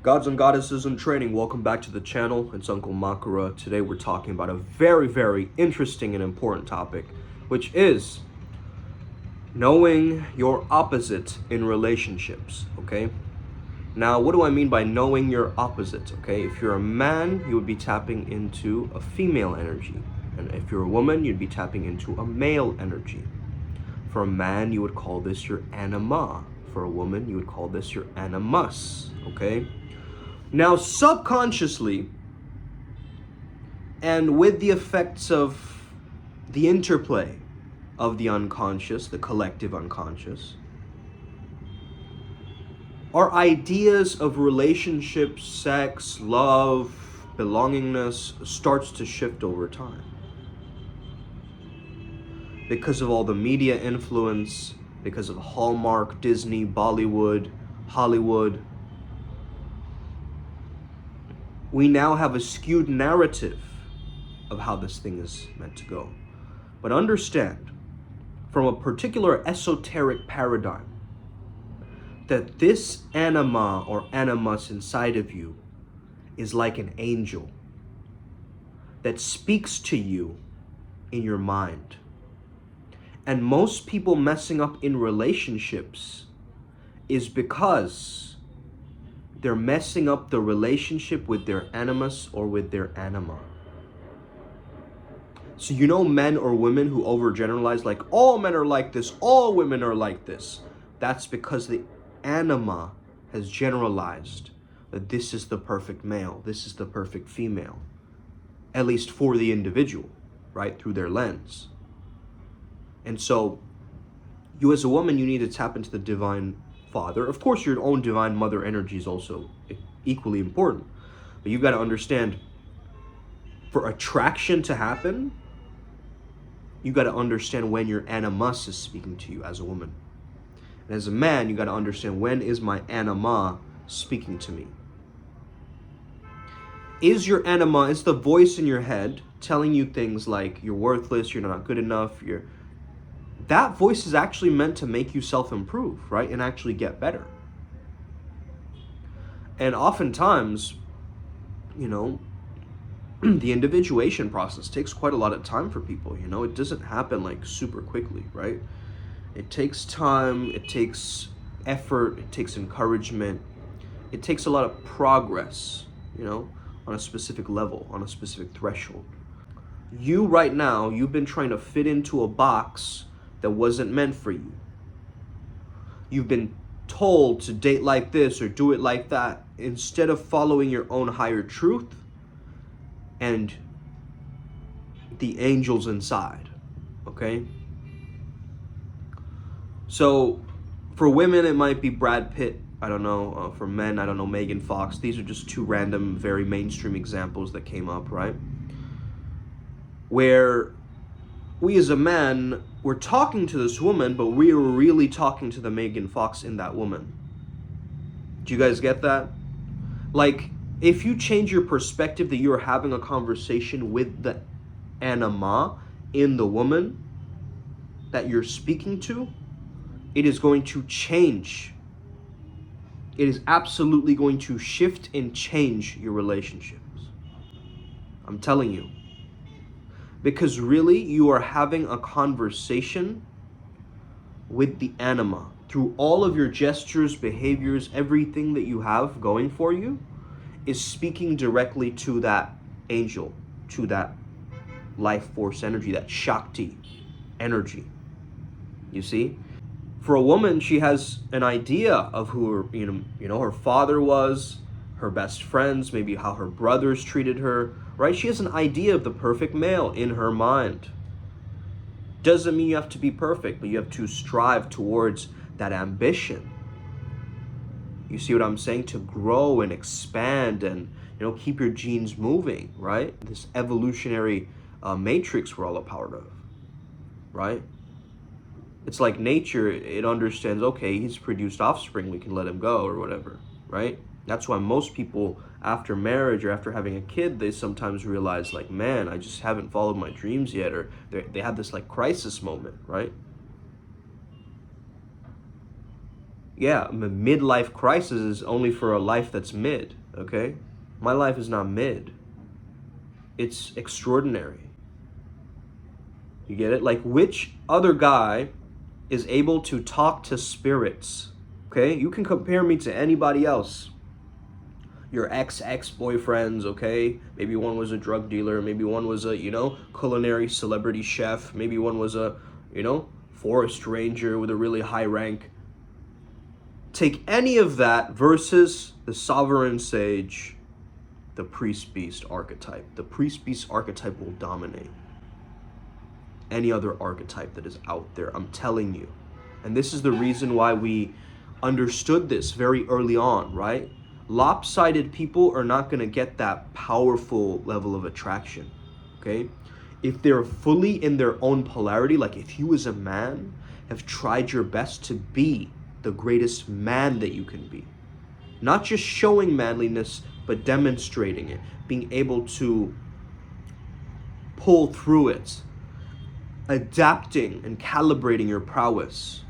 Gods and goddesses in training, welcome back to the channel. It's Uncle Makura. Today we're talking about a very interesting and important topic, which is knowing your opposite in relationships, okay? Now, what do I mean by knowing your opposite, okay? If you're a man, you would be tapping into a female energy. And if you're a woman, you'd be tapping into a male energy. For a man, you would call this your anima. For a woman, you would call this your animus, okay? Now, subconsciously, and with the effects of the interplay of the unconscious, the collective unconscious, our ideas of relationships, sex, love, belongingness starts to shift over time. Because of all the media influence, because of Hallmark, Disney, Bollywood, Hollywood, we now have a skewed narrative of how this thing is meant to go. But understand, from a particular esoteric paradigm, that this anima or animus inside of you is like an angel that speaks to you in your mind. And most people messing up in relationships is because they're messing up the relationship with their animus or with their anima. So you know men or women who overgeneralize, like all men are like this, all women are like this. That's because the anima has generalized that this is the perfect male, this is the perfect female, at least for the individual, right, through their lens. And so you as a woman, you need to tap into the divine father. Of course, your own divine mother energy is also equally important. But you've got to understand, for attraction to happen, you got to understand when your animus is speaking to you as a woman. And as a man, you got to understand, when is my anima speaking to me? Is your anima, is the voice in your head telling you things like you're worthless, you're not good enough, that voice is actually meant to make you self-improve, right? And actually get better. And oftentimes, the individuation process takes quite a lot of time for people, It doesn't happen like super quickly, right? It takes time, it takes effort, it takes encouragement. It takes a lot of progress, on a specific level, on a specific threshold. You right now, you've been trying to fit into a box that wasn't meant for you. You've been told to date like this or do it like that, instead of following your own higher truth and the angels inside, okay? So for women, it might be Brad Pitt. I don't know. For men, I don't know, Megan Fox. These are just two random, very mainstream examples that came up, right? Where we as a man, we're talking to this woman, but we are really talking to the Megan Fox in that woman. Do you guys get that? Like, if you change your perspective that you're having a conversation with the anima in the woman that you're speaking to, it is going to change. It is absolutely going to shift and change your relationships. I'm telling you. Because really, you are having a conversation with the anima. Through all of your gestures, behaviors, everything that you have going for you is speaking directly to that angel, to that life force energy, that Shakti energy. You see? For a woman, she has an idea of who her, her father was, her best friends, maybe how her brothers treated her, right? She has an idea of the perfect male in her mind. Doesn't mean you have to be perfect, but you have to strive towards that ambition. You see what I'm saying? To grow and expand and, keep your genes moving, right? This evolutionary matrix we're all a part of, right? It's like nature, it understands, okay, he's produced offspring, we can let him go or whatever, right? That's why most people, after marriage or after having a kid, they sometimes realize, like, man, I just haven't followed my dreams yet, or they have this, like, crisis moment, right? Yeah, midlife crisis is only for a life that's mid, okay? My life is not mid. It's extraordinary. You get it? Like, which other guy is able to talk to spirits? Okay? You can compare me to anybody else. Your ex-boyfriends, okay? Maybe one was a drug dealer, maybe one was a, culinary celebrity chef, maybe one was a, forest ranger with a really high rank. Take any of that versus the sovereign sage, the priest beast archetype. The priest beast archetype will dominate any other archetype that is out there. I'm telling you. And this is the reason why we understood this very early on, right? Lopsided people are not going to get that powerful level of attraction, okay? If they're fully in their own polarity, like if you as a man have tried your best to be the greatest man that you can be, not just showing manliness, but demonstrating it, being able to pull through it, adapting and calibrating your prowess,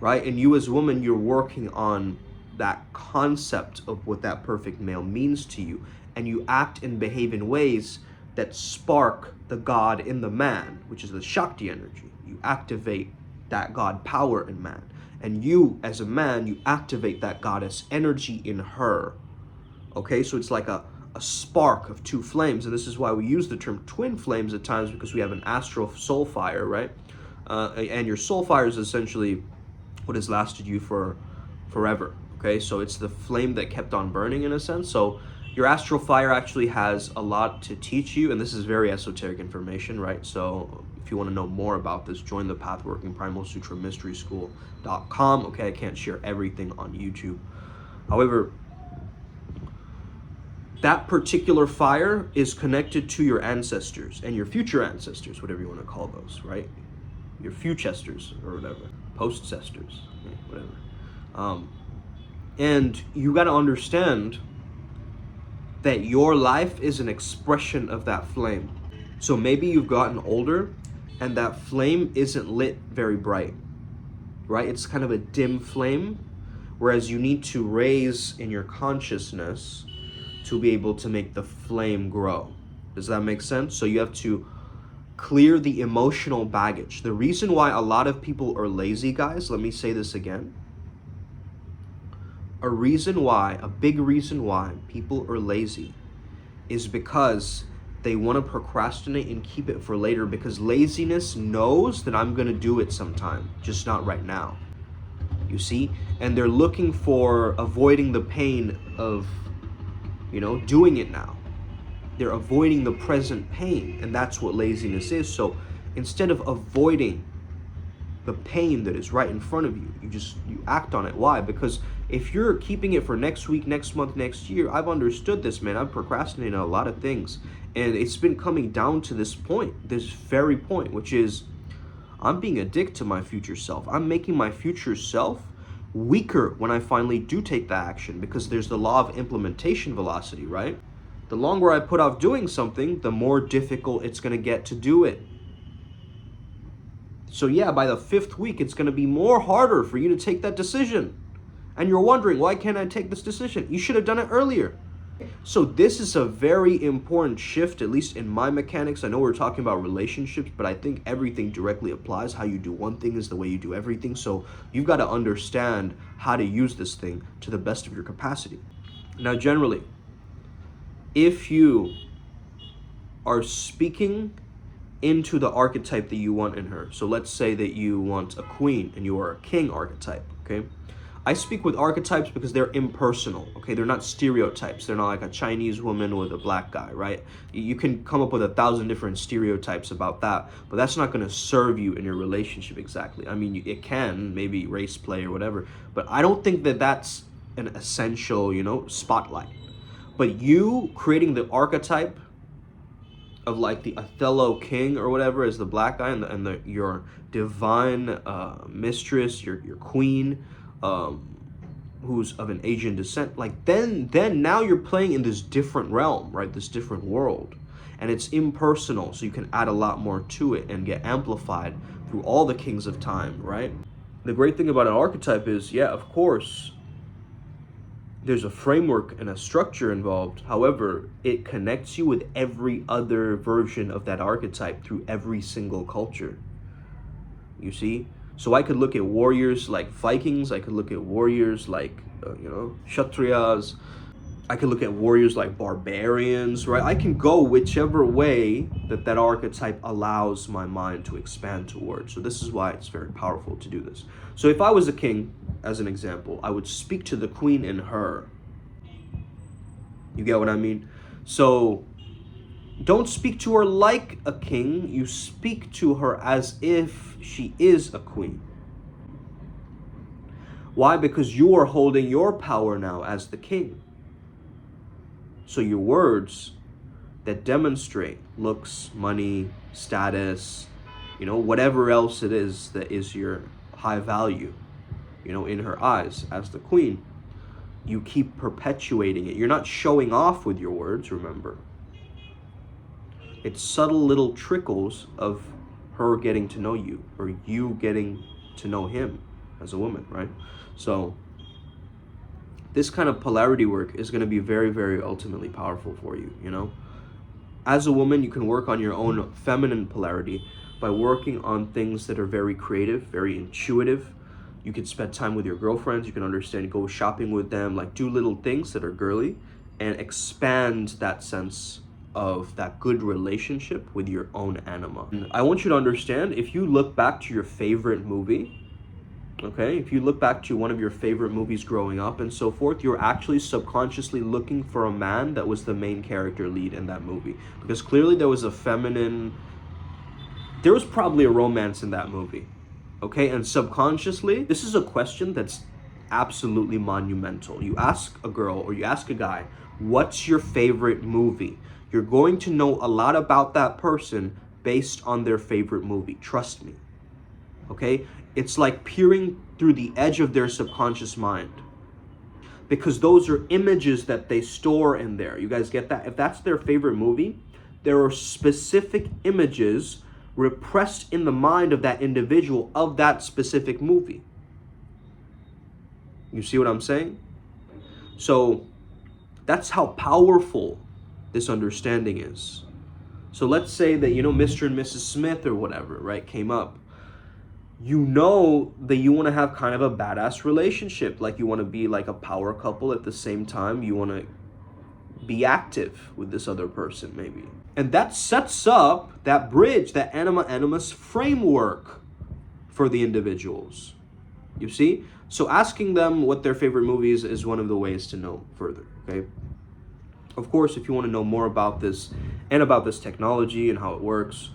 right? And you as a woman, you're working on that concept of what that perfect male means to you, and you act and behave in ways that spark the God in the man, which is the Shakti energy. You activate that God power in man. And you, as a man, you activate that goddess energy in her. Okay, so it's like a spark of two flames. And this is why we use the term twin flames at times, because we have an astral soul fire, right? And your soul fire is essentially what has lasted you for forever. Okay, so it's the flame that kept on burning in a sense. So your astral fire actually has a lot to teach you, and this is very esoteric information, right? So if you want to know more about this, join the Pathworking Primal Sutra Mystery School.com. Okay, I can't share everything on YouTube. However, that particular fire is connected to your ancestors and your future ancestors, whatever you want to call those, right? Your futesters or whatever, postcestors, whatever. And you got to understand that your life is an expression of that flame. So maybe you've gotten older and that flame isn't lit very bright, right? It's kind of a dim flame, whereas you need to raise in your consciousness to be able to make the flame grow. Does that make sense? So you have to clear the emotional baggage. The reason why a lot of people are lazy, guys, let me say this again. A big reason why people are lazy is because they want to procrastinate and keep it for later, because laziness knows that I'm going to do it sometime, just not right now. You see? And they're looking for avoiding the pain of, doing it now. They're avoiding the present pain, and that's what laziness is. So instead of avoiding the pain that is right in front of you, you act on it. Why? Because if you're keeping it for next week, next month, next year, I've understood this, man. I've procrastinated a lot of things, and it's been coming down to this point, this very point, which is I'm being a dick to my future self. I'm making my future self weaker when I finally do take the action, because there's the law of implementation velocity, right? The longer I put off doing something, the more difficult it's going to get to do it. So yeah, by the 5th week, it's going to be more harder for you to take that decision. And you're wondering, why can't I take this decision? You should have done it earlier. So this is a very important shift, at least in my mechanics. I know we're talking about relationships, but I think everything directly applies. How you do one thing is the way you do everything. So you've got to understand how to use this thing to the best of your capacity. Now, generally, if you are speaking into the archetype that you want in her, so let's say that you want a queen and you are a king archetype, okay? I speak with archetypes because they're impersonal, okay? They're not stereotypes. They're not like a Chinese woman with a black guy, right? You can come up with 1,000 different stereotypes about that, but that's not going to serve you in your relationship exactly. I mean, it can, maybe race play or whatever, but I don't think that that's an essential, spotlight. But you creating the archetype of like the Othello king or whatever as the black guy, and your divine mistress, your queen, who's of an Asian descent, like then now you're playing in this different realm, right? This different world, and it's impersonal, so you can add a lot more to it and get amplified through all the kings of time, right? The great thing about an archetype is, yeah, of course, there's a framework and a structure involved. However, it connects you with every other version of that archetype through every single culture. You see? So I could look at warriors like Vikings, I could look at warriors like, Kshatriyas, I could look at warriors like barbarians, right? I can go whichever way that that archetype allows my mind to expand towards. So this is why it's very powerful to do this. So if I was a king, as an example, I would speak to the queen in her. You get what I mean? So don't speak to her like a king. You speak to her as if she is a queen. Why? Because you are holding your power now as the king. So your words that demonstrate looks, money, status, whatever else it is that is your high value, in her eyes as the queen, you keep perpetuating it. You're not showing off with your words, remember. It's subtle little trickles of her getting to know you, or you getting to know him as a woman, right? So this kind of polarity work is going to be very, very ultimately powerful for you, As a woman, you can work on your own feminine polarity by working on things that are very creative, very intuitive. You can spend time with your girlfriends, you can understand, go shopping with them, like do little things that are girly and expand that sense of that good relationship with your own anima. And I want you to understand, if you look back to your favorite movie, okay, if you look back to one of your favorite movies growing up and so forth, you're actually subconsciously looking for a man that was the main character lead in that movie. Because clearly there was probably a romance in that movie. Okay, and subconsciously, this is a question that's absolutely monumental. You ask a girl or you ask a guy, what's your favorite movie? You're going to know a lot about that person based on their favorite movie. Trust me. Okay? It's like peering through the edge of their subconscious mind, because those are images that they store in there. You guys get that? If that's their favorite movie, there are specific images repressed in the mind of that individual of that specific movie. You see what I'm saying? So that's how powerful this understanding is. So let's say that, Mr. and Mrs. Smith or whatever, right, came up. You know that you want to have kind of a badass relationship. Like you want to be like a power couple at the same time. You want to be active with this other person maybe. And that sets up that bridge, that anima-animus framework for the individuals. You see? So asking them what their favorite movie is one of the ways to know further, okay? Of course, if you want to know more about this and about this technology and how it works,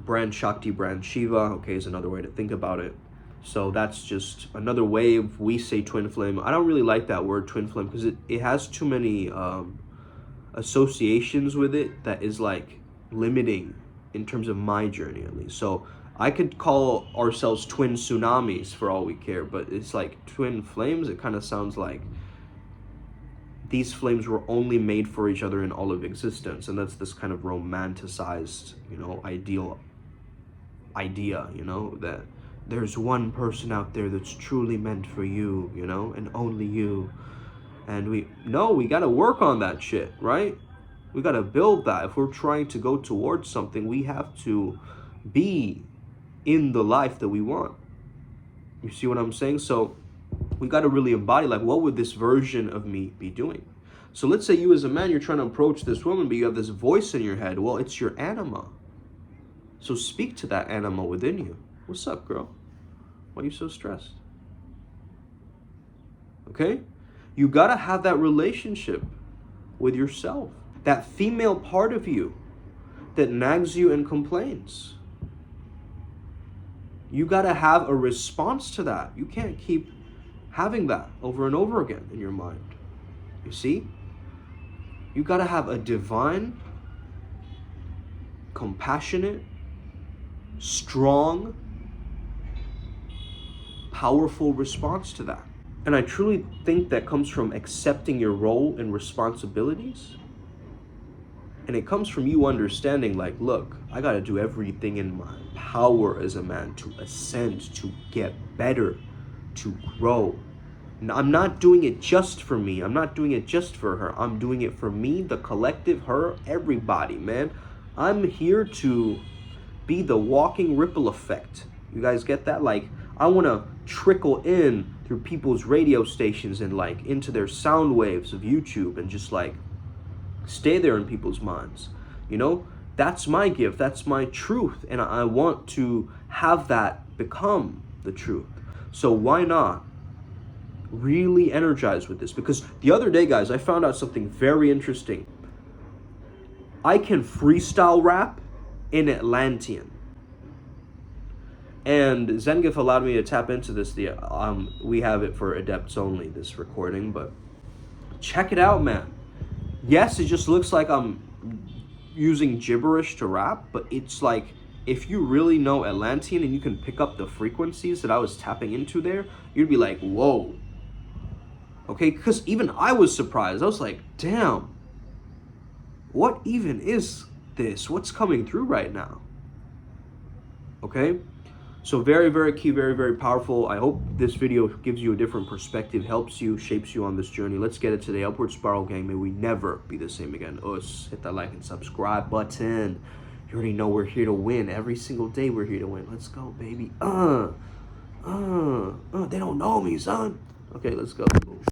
brand Shakti, brand Shiva, okay, is another way to think about it. So that's just another way of, we say twin flame. I don't really like that word twin flame because it has too many associations with it that is like limiting in terms of my journey at least. So I could call ourselves twin tsunamis for all we care, but it's like twin flames, it kind of sounds like these flames were only made for each other in all of existence. And that's this kind of romanticized, idea, that there's one person out there that's truly meant for you, and only you. And we got to work on that shit, right? We got to build that. If we're trying to go towards something, we have to be in the life that we want. You see what I'm saying? So we got to really embody, like, what would this version of me be doing? So let's say you as a man, you're trying to approach this woman, but you have this voice in your head. Well, it's your anima. So speak to that anima within you. What's up, girl? Why are you so stressed? Okay? You got to have that relationship with yourself. That female part of you that nags you and complains. You got to have a response to that. You can't keep having that over and over again in your mind. You see? You got to have a divine, compassionate, strong, powerful response to that. And I truly think that comes from accepting your role and responsibilities And it comes from you understanding, like, look, I got to do everything in my power as a man to ascend, to get better, to grow. And I'm not doing it just for me. I'm not doing it just for her. I'm doing it for me, the collective, her, everybody, man. I'm here to be the walking ripple effect. You guys get that? Like, I want to trickle in through people's radio stations and like into their sound waves of YouTube and just like stay there in people's minds. You know, that's my gift, that's my truth, and I want to have that become the truth. So why not really energize with this? Because the other day, guys, I found out something very interesting. I can freestyle rap in Atlantean. And Zengif allowed me to tap into this. We have it for adepts only, this recording, but check it out, man. Yes, it just looks like I'm using gibberish to rap, but it's like, if you really know Atlantean and you can pick up the frequencies that I was tapping into there, you'd be like, whoa. Okay, because even I was surprised. I was like, damn, what even is this? What's coming through right now? Okay? So very, very key, very, very powerful. I hope this video gives you a different perspective, helps you, shapes you on this journey. Let's get it today. Upward Spiral Gang, may we never be the same again. Us, hit that like and subscribe button. You already know we're here to win. Every single day we're here to win. Let's go, baby. They don't know me, son. Okay, let's go.